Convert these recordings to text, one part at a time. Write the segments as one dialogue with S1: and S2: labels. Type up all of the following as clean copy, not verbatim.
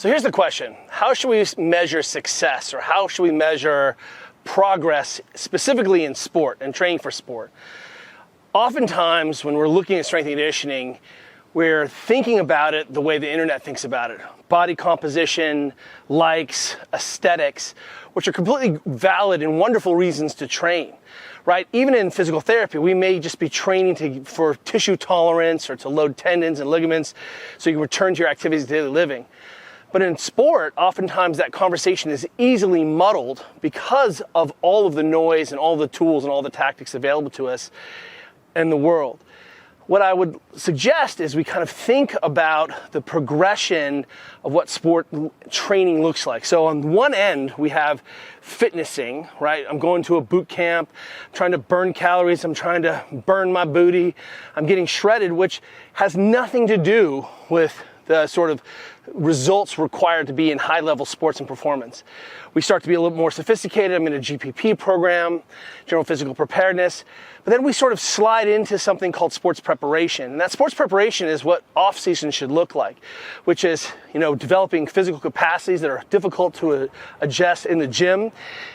S1: So here's the question. How should we measure success, or how should we measure progress specifically in sport and training for sport? Oftentimes when we're looking at strength and conditioning, we're thinking about it the way the internet thinks about it. Body composition, likes, aesthetics, which are completely valid and wonderful reasons to train, right? Even in physical therapy, we may just be training for tissue tolerance or to load tendons and ligaments so you can return to your activities of daily living. But in sport, oftentimes that conversation is easily muddled because of all of the noise and all the tools and all the tactics available to us in the world. What I would suggest is we kind of think about the progression of what sport training looks like. So on one end, we have fitnessing, right? I'm going to a boot camp, trying to burn calories, I'm trying to burn my booty, I'm getting shredded, which has nothing to do with the sort of results required to be in high-level sports and performance. We start to be a little more sophisticated. I'm in a GPP program, general physical preparedness, but then we sort of slide into something called sports preparation. And that sports preparation is what off-season should look like, which is, developing physical capacities that are difficult to adjust in the gym.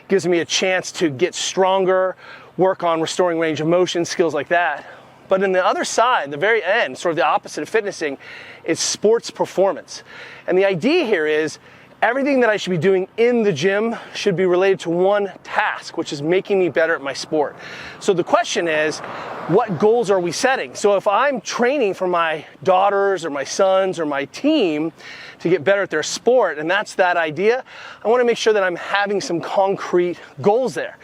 S1: Gives me a chance to get stronger, work on restoring range of motion, skills like that. But on the other side, the very end, sort of the opposite of fitnessing, is sports performance. And the idea here is everything that I should be doing in the gym should be related to one task, which is making me better at my sport. So the question is, what goals are we setting? So if I'm training for my daughters or my sons or my team to get better at their sport, and that's that idea, I want to make sure that I'm having some concrete goals there.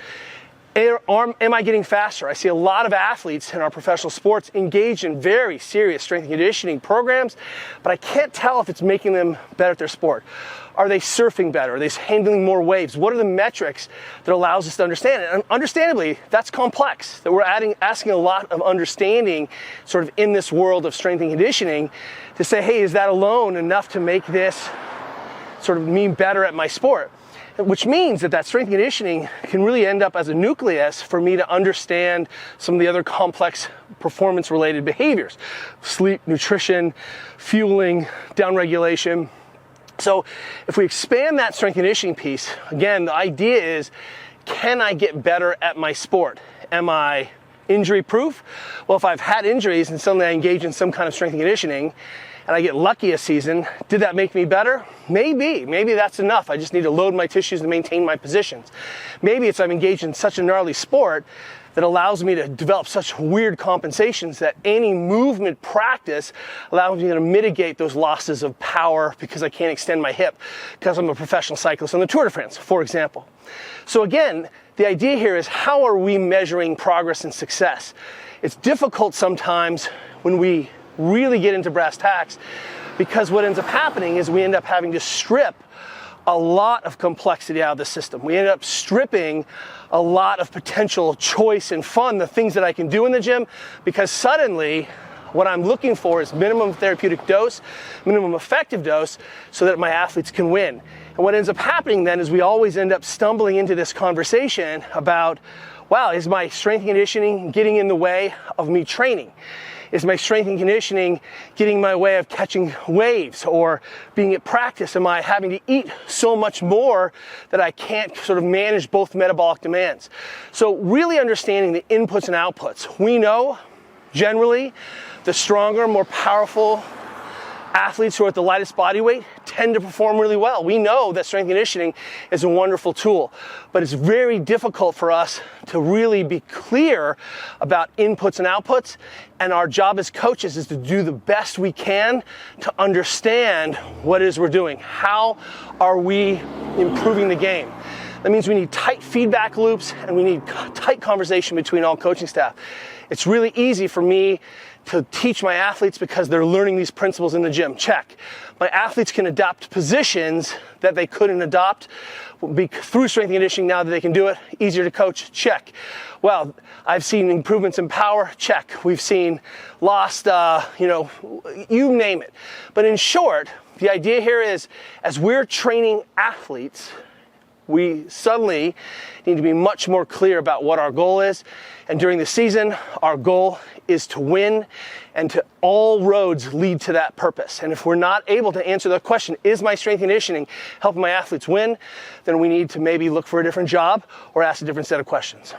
S1: Am I getting faster? I see a lot of athletes in our professional sports engage in very serious strength and conditioning programs, but I can't tell if it's making them better at their sport. Are they surfing better? Are they handling more waves? What are the metrics that allows us to understand it? And understandably, that's complex, that we're asking a lot of understanding sort of in this world of strength and conditioning to say, hey, is that alone enough to make this sort of mean better at my sport? Which means that strength and conditioning can really end up as a nucleus for me to understand some of the other complex performance-related behaviors. Sleep, nutrition, fueling, downregulation. So if we expand that strength and conditioning piece, again, the idea is, can I get better at my sport? Am I injury-proof? Well, if I've had injuries and suddenly I engage in some kind of strength and conditioning, and I get lucky a season, did that make me better? Maybe that's enough. I just need to load my tissues to maintain my positions. Maybe it's I'm engaged in such a gnarly sport that allows me to develop such weird compensations that any movement practice allows me to mitigate those losses of power because I can't extend my hip because I'm a professional cyclist on the Tour de France, for example. So again, the idea here is, how are we measuring progress and success? It's difficult sometimes when we really get into brass tacks, because what ends up happening is we end up having to strip a lot of complexity out of the system. We end up stripping a lot of potential choice and fun, the things that I can do in the gym, because suddenly what I'm looking for is minimum therapeutic dose, minimum effective dose, so that my athletes can win. And what ends up happening then is we always end up stumbling into this conversation about, wow, is my strength and conditioning getting in the way of me training? Is my strength and conditioning getting in my way of catching waves or being at practice? Am I having to eat so much more that I can't sort of manage both metabolic demands? So really understanding the inputs and outputs. We know generally the stronger, more powerful athletes who are at the lightest body weight tend to perform really well. We know that strength and conditioning is a wonderful tool, but it's very difficult for us to really be clear about inputs and outputs, and our job as coaches is to do the best we can to understand what it is we're doing. How are we improving the game? That means we need tight feedback loops and we need tight conversation between all coaching staff. It's really easy for me to teach my athletes because they're learning these principles in the gym. Check. My athletes can adopt positions that they couldn't adopt through strength and conditioning now that they can do it. Easier to coach. Check. Well, I've seen improvements in power. Check. We've seen lost, you name it. But in short, the idea here is, as we're training athletes We suddenly need to be much more clear about what our goal is. And during the season, our goal is to win, and to all roads lead to that purpose. And if we're not able to answer the question, is my strength and conditioning helping my athletes win? Then we need to maybe look for a different job or ask a different set of questions.